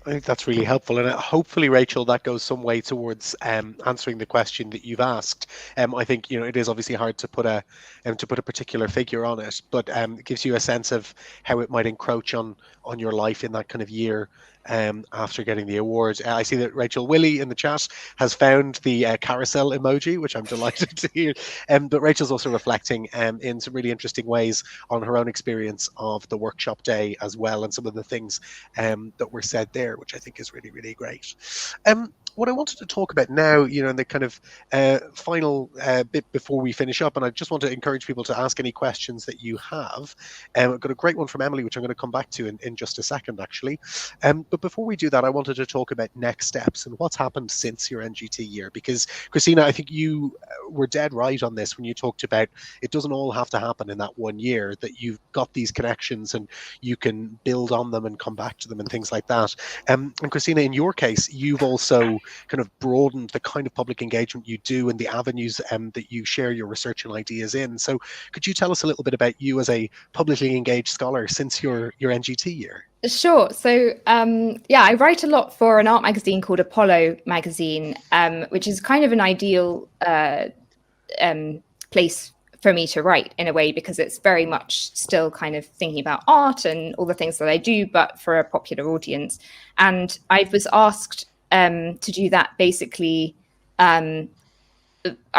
I think that's really helpful, and hopefully, Rachel, that goes some way towards answering the question that you've asked. I think it is obviously hard to put a particular figure on it, but it gives you a sense of how it might encroach on your life in that kind of year after getting the award. I see that Rachel Willie in the chat has found the carousel emoji, which I'm delighted to hear. But Rachel's also reflecting in some really interesting ways on her own experience of the workshop day as well, and some of the things that were said there, which I think is really, really great. What I wanted to talk about now, in the kind of final bit before we finish up, and I just want to encourage people to ask any questions that you have. I've got a great one from Emily, which I'm going to come back to in just a second, actually. But before we do that, I wanted to talk about next steps and what's happened since your NGT year. Because, Christina, I think you were dead right on this when you talked about it doesn't all have to happen in that 1 year, that you've got these connections and you can build on them and come back to them and things like that. And Christina, in your case, you've also kind of broadened the kind of public engagement you do and the avenues that you share your research and ideas in. So could you tell us a little bit about you as a publicly engaged scholar since your NGT year? Sure. So I write a lot for an art magazine called Apollo magazine, which is kind of an ideal place for me to write in a way, because it's very much still kind of thinking about art and all the things that I do, but for a popular audience. And I was asked to do that basically. I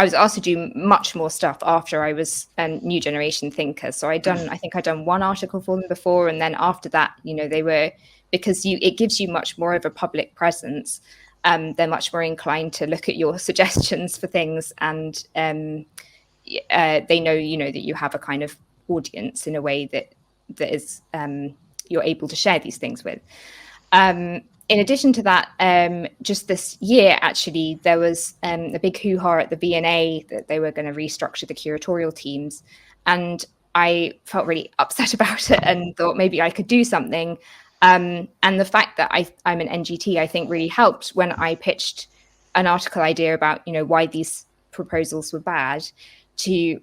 was asked to do much more stuff after I was a New Generation Thinker. So I think I'd done one article for them before, and then after that, they were, because it gives you much more of a public presence. They're much more inclined to look at your suggestions for things, and they know, that you have a kind of audience in a way that is you're able to share these things with. In addition to that, just this year, actually, there was a big hoo-ha at the V&A that they were going to restructure the curatorial teams. And I felt really upset about it and thought maybe I could do something. And the fact that I'm an NGT, I think really helped when I pitched an article idea about, why these proposals were bad to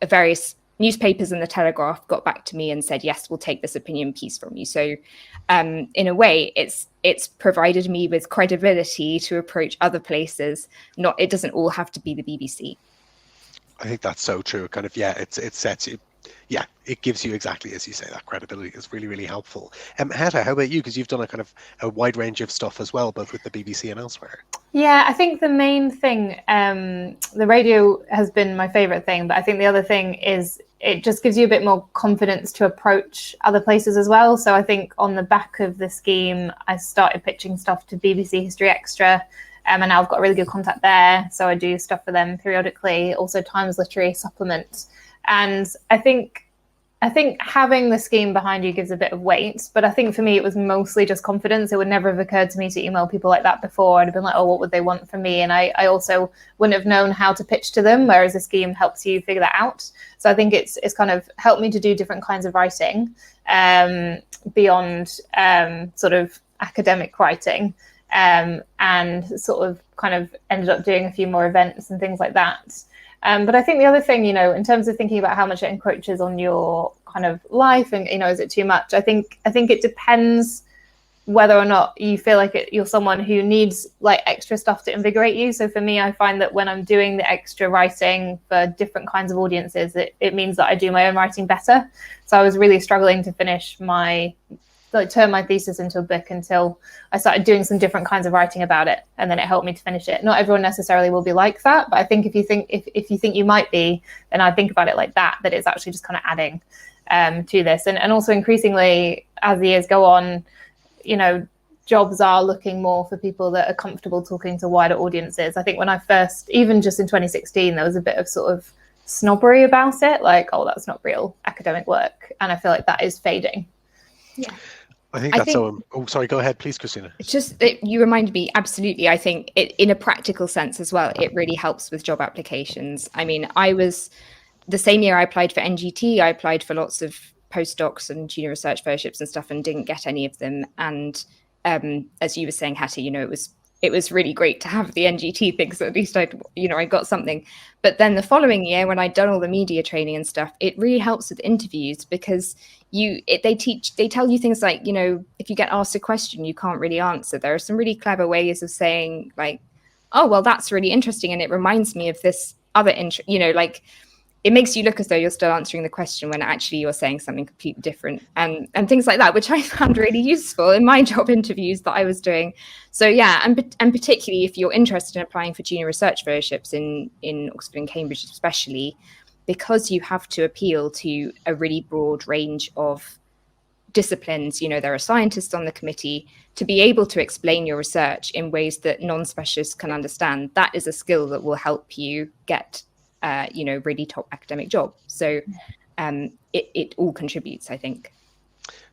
various newspapers, and the Telegraph got back to me and said, yes, we'll take this opinion piece from you. So in a way, it's provided me with credibility to approach other places. It doesn't all have to be the BBC. I think that's so true. Kind of, it sets you, it gives you, exactly as you say, that credibility is really, really helpful. Hetta, how about you? Because you've done a wide range of stuff as well, both with the BBC and elsewhere. Yeah, I think the main thing, the radio has been my favorite thing, but I think the other thing is it just gives you a bit more confidence to approach other places as well. So I think on the back of the scheme, I started pitching stuff to BBC History Extra, and now I've got a really good contact there. So I do stuff for them periodically, also Times Literary Supplement. And I think having the scheme behind you gives a bit of weight, but I think for me, it was mostly just confidence. It would never have occurred to me to email people like that before. I'd have been like, oh, what would they want from me? And I also wouldn't have known how to pitch to them, whereas the scheme helps you figure that out. So I think it's kind of helped me to do different kinds of writing beyond sort of academic writing, and sort of kind of ended up doing a few more events and things like that. But I think the other thing, in terms of thinking about how much it encroaches on your kind of life and, is it too much? I think it depends whether or not you feel like you're someone who needs like extra stuff to invigorate you. So for me, I find that when I'm doing the extra writing for different kinds of audiences, it means that I do my own writing better. So I was really struggling to finish turn my thesis into a book until I started doing some different kinds of writing about it, and then it helped me to finish it. Not everyone necessarily will be like that, but I think if you think you might be, then I think about it like that it's actually just kind of adding to this. And also increasingly as the years go on, jobs are looking more for people that are comfortable talking to wider audiences. I think when I first, even just in 2016, there was a bit of sort of snobbery about it, like, oh, that's not real academic work, and I feel like that is fading. Yeah. I think that's so. Oh, sorry. Go ahead, please, Christina. It's just that you reminded me. Absolutely, I think in a practical sense as well, it really helps with job applications. I mean, I was the same year I applied for NGT. I applied for lots of postdocs and junior research fellowships and stuff, and didn't get any of them. And as you were saying, Hetta, it was really great to have the NGT thing. So at least I got something. But then the following year, when I'd done all the media training and stuff, it really helps with interviews because they tell you things like, if you get asked a question you can't really answer, there are some really clever ways of saying like, oh, well, that's really interesting. And it reminds me of this other, like it makes you look as though you're still answering the question when actually you're saying something completely different, and things like that, which I found really useful in my job interviews that I was doing. So yeah, and particularly if you're interested in applying for junior research fellowships in Oxford and Cambridge especially, because you have to appeal to a really broad range of disciplines, there are scientists on the committee, to be able to explain your research in ways that non-specialists can understand, that is a skill that will help you get really top academic job. So it all contributes, I think.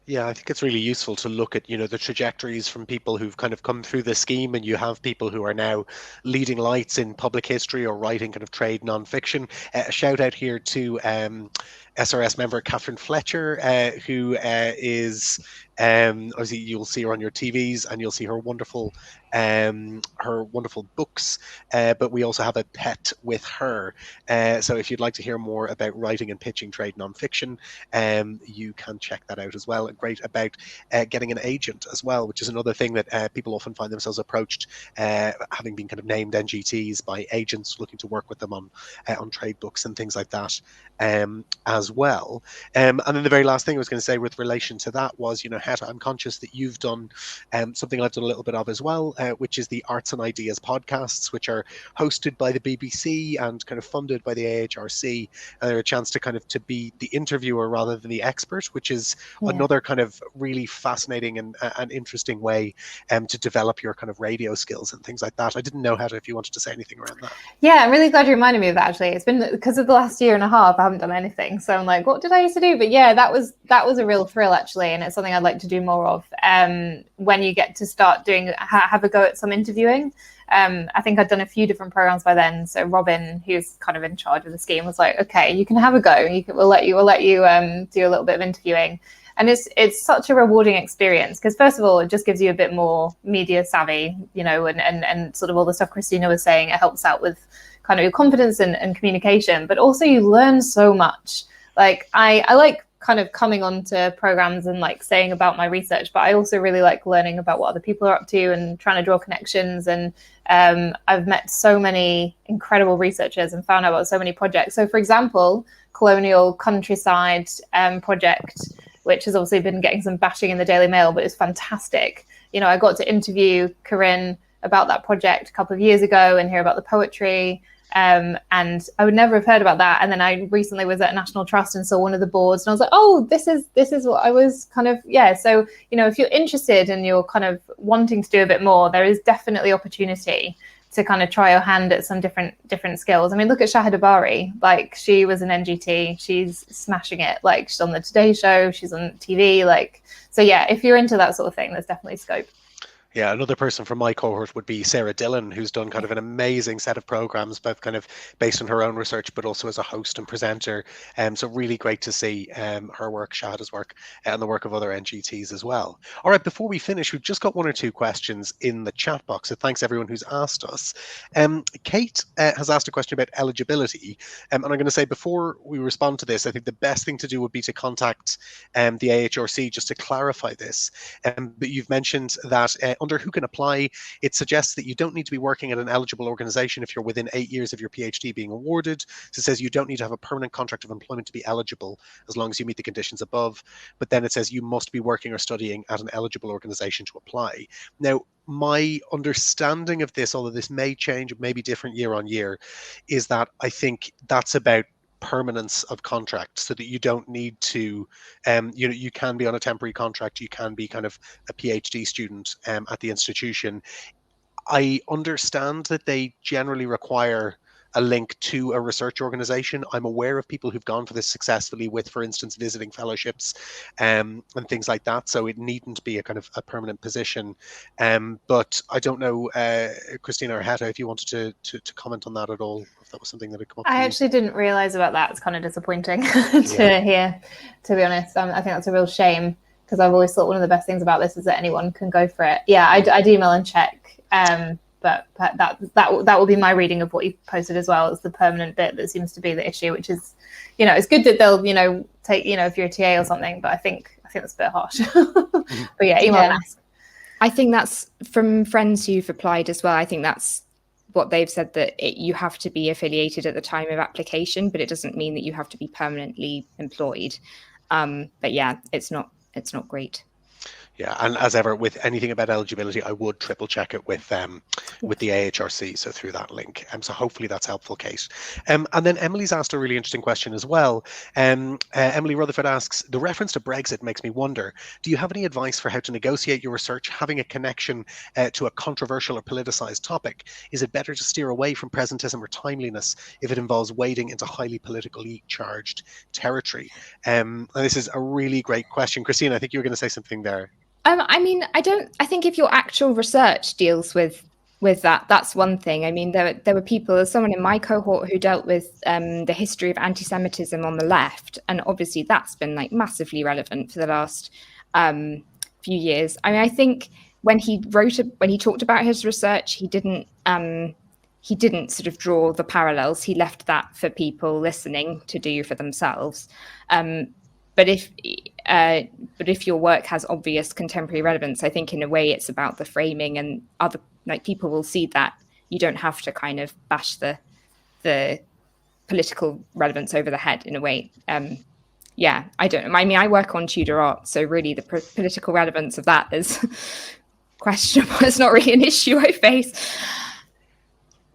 Yeah, I think it's really useful to look at, the trajectories from people who've kind of come through the scheme, and you have people who are now leading lights in public history or writing kind of trade nonfiction. A shout out here to SRS member Catherine Fletcher, who is obviously you'll see her on your TVs and you'll see her wonderful books, but we also have a pet with her. So if you'd like to hear more about writing and pitching trade nonfiction, you can check that out as well. And great about getting an agent as well, which is another thing that people often find themselves approached, having been kind of named NGTs by agents looking to work with them on trade books and things like that as well. And then the very last thing I was going to say with relation to that was, Hetta, I'm conscious that you've done something I've done a little bit of as well, which is the Arts and Ideas podcasts, which are hosted by the BBC and kind of funded by the AHRC. And they're a chance to kind of to be the interviewer rather than the expert, which is another kind of really fascinating and interesting way to develop your kind of radio skills and things like that. I didn't know, Hetta, if you wanted to say anything around that. Yeah, I'm really glad you reminded me of that, actually. It's been because of the last year and a half, I haven't done anything. So I'm like, what did I used to do? But yeah, that was a real thrill, actually, and it's something I'd like to do more of. When you get to start doing, have a go at some interviewing. I think I'd done a few different programs by then. So Robin, who's kind of in charge of the scheme, was like, okay, you can have a go. We'll let you do a little bit of interviewing. And it's such a rewarding experience because, first of all, it just gives you a bit more media savvy, and sort of all the stuff Christina was saying. It helps out with kind of your confidence and communication, but also you learn so much. Like I like kind of coming onto programs and like saying about my research, but I also really like learning about what other people are up to and trying to draw connections. And I've met so many incredible researchers and found out about so many projects. So for example, Colonial Countryside project, which has obviously been getting some bashing in the Daily Mail, but it's fantastic. I got to interview Corinne about that project a couple of years ago and hear about the poetry. And I would never have heard about that. And then I recently was at National Trust and saw one of the boards, and I was like, oh, this is what I was kind of, yeah. So, if you're interested and you're kind of wanting to do a bit more, there is definitely opportunity to kind of try your hand at some different skills. I mean, look at Shahida Bari. Like, she was an NGT, she's smashing it. Like, she's on the Today Show, she's on TV. Like, so yeah, if you're into that sort of thing, there's definitely scope. Yeah, another person from my cohort would be Sarah Dillon, who's done kind of an amazing set of programs, both kind of based on her own research, but also as a host and presenter. So really great to see her work, Shahada's work, and the work of other NGTs as well. All right, before we finish, we've just got one or two questions in the chat box. So thanks everyone who's asked us. Kate has asked a question about eligibility. And I'm going to say, before we respond to this, I think the best thing to do would be to contact the AHRC just to clarify this. But you've mentioned that under who can apply, it suggests that you don't need to be working at an eligible organization if you're within 8 years of your PhD being awarded. So it says you don't need to have a permanent contract of employment to be eligible as long as you meet the conditions above. But then it says you must be working or studying at an eligible organization to apply. Now, my understanding of this, although this may change, it may be different year on year, is that I think that's about permanence of contract, so that you don't need to you can be on a temporary contract, you can be kind of a PhD student at the institution. I understand that they generally require a link to a research organization. I'm aware of people who've gone for this successfully with, for instance, visiting fellowships and things like that. So it needn't be a kind of a permanent position. But I don't know, Christina or Hetta, if you wanted to comment on that at all, if that was something that had come up. I actually didn't realize about that. It's kind of disappointing to hear, to be honest. I think that's a real shame, because I've always thought one of the best things about this is that anyone can go for it. Yeah, I'd email and check. But that will be my reading of what you posted as well. It's the permanent bit that seems to be the issue, which is, it's good that they'll, take, if you're a TA or something, but I think that's a bit harsh. But yeah, email and ask. I think that's from friends who've applied as well. I think that's what they've said, that you have to be affiliated at the time of application, but it doesn't mean that you have to be permanently employed. But yeah, it's not great. Yeah, and as ever with anything about eligibility, I would triple check it with the AHRC, so through that link. So hopefully that's helpful, Kate. And then Emily's asked a really interesting question as well. Emily Rutherford asks, the reference to Brexit makes me wonder, do you have any advice for how to negotiate your research having a connection to a controversial or politicized topic? Is it better to steer away from presentism or timeliness if it involves wading into highly politically charged territory? And this is a really great question. Christina, I think you were going to say something there. I think if your actual research deals with that, that's one thing. I mean, there were people, there's someone in my cohort who dealt with the history of anti-Semitism on the left, and obviously that's been like massively relevant for the last few years. I mean, I think when he talked about his research, he didn't sort of draw the parallels. He left that for people listening to do for themselves. But if your work has obvious contemporary relevance, I think in a way it's about the framing, and other people will see that. You don't have to kind of bash the political relevance over the head in a way. Yeah, I don't know. I mean, I work on Tudor art, so really the political relevance of that is questionable. It's not really an issue I face.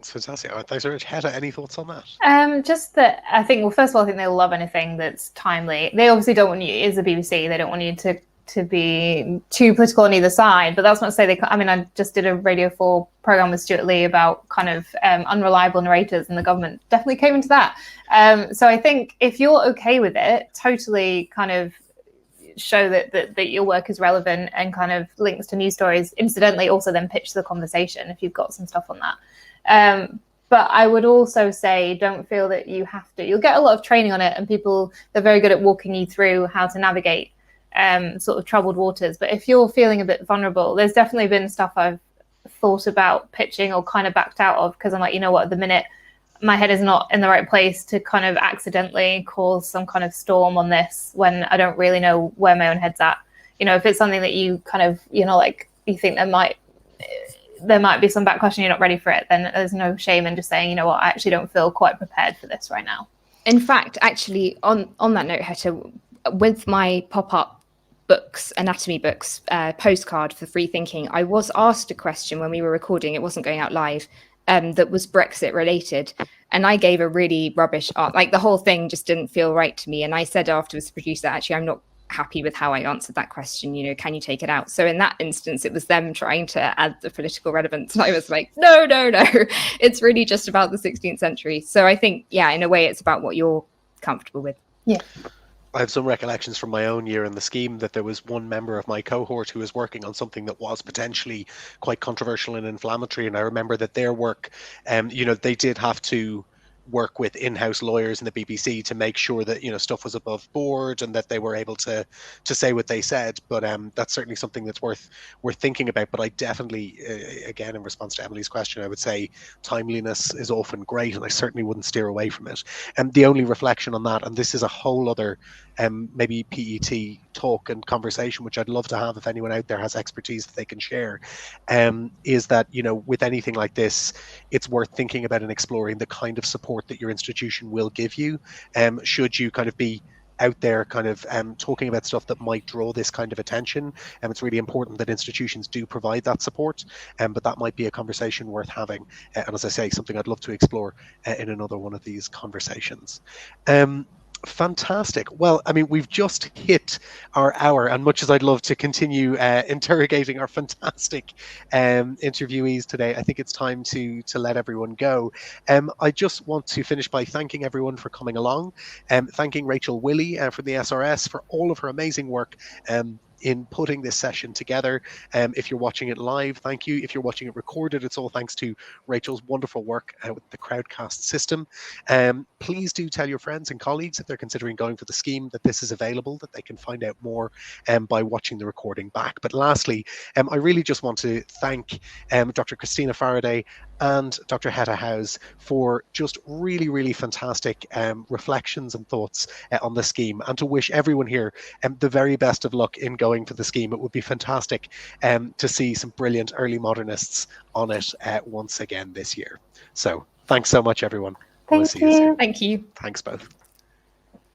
Fantastic. All right, thanks very much. Hetta, any thoughts on that? Just that I think, well, first of all, I think they'll love anything that's timely. They obviously don't want you, as the BBC, they don't want you to to be too political on either side, but that's not to say I just did a Radio 4 program with Stuart Lee about kind of unreliable narrators, and the government definitely came into that. So I think if you're okay with it, totally kind of show that your work is relevant and kind of links to news stories. Incidentally, also then pitch the conversation if you've got some stuff on that. But I would also say, don't feel that you have to. You'll get a lot of training on it, and they're very good at walking you through how to navigate sort of troubled waters. But if you're feeling a bit vulnerable, there's definitely been stuff I've thought about pitching or kind of backed out of, because I'm like, you know what, at the minute, my head is not in the right place to kind of accidentally cause some kind of storm on this when I don't really know where my own head's at. You know, if it's something that you kind of, like you think there might be some backlash and you're not ready for it, then there's no shame in just saying, you know what, I actually don't feel quite prepared for this right now. In fact, actually, on that note, Hetta, with my pop-up books, anatomy books, postcard for Free Thinking, I was asked a question when we were recording, it wasn't going out live, that was Brexit related. And I gave a really rubbish like the whole thing just didn't feel right to me. And I said afterwards to the producer, actually, I'm not happy with how I answered that question, can you take it out? So in that instance, it was them trying to add the political relevance. And I was like, no, it's really just about the 16th century. So I think, in a way, it's about what you're comfortable with. Yeah. I have some recollections from my own year in the scheme that there was one member of my cohort who was working on something that was potentially quite controversial and inflammatory. And I remember that their work, they did have to work with in-house lawyers in the BBC to make sure that stuff was above board and that they were able to say what they said. But that's certainly something that's worth thinking about. But I definitely, again, in response to Emily's question, I would say timeliness is often great, and I certainly wouldn't steer away from it. And the only reflection on that, and this is a whole other maybe PET talk and conversation, which I'd love to have if anyone out there has expertise that they can share, is that with anything like this, it's worth thinking about and exploring the kind of support that your institution will give you, should you kind of be out there kind of talking about stuff that might draw this kind of attention. And it's really important that institutions do provide that support, but that might be a conversation worth having, and as I say, something I'd love to explore in another one of these conversations. Fantastic. Well, I mean, we've just hit our hour, and much as I'd love to continue interrogating our fantastic interviewees today, I think it's time to let everyone go. I just want to finish by thanking everyone for coming along, thanking Rachel Willey from the SRS for all of her amazing work in putting this session together. If you're watching it live, thank you. If you're watching it recorded, it's all thanks to Rachel's wonderful work with the Crowdcast system. Please do tell your friends and colleagues, if they're considering going for the scheme, that this is available, that they can find out more by watching the recording back. But lastly, I really just want to thank Dr. Christina Faraday and Dr. Hetta Howes for just really, really fantastic reflections and thoughts on the scheme, and to wish everyone here the very best of luck in going for the scheme. It would be fantastic to see some brilliant early modernists on it once again this year. So thanks so much, everyone. Thank you. Thank you. Thanks both.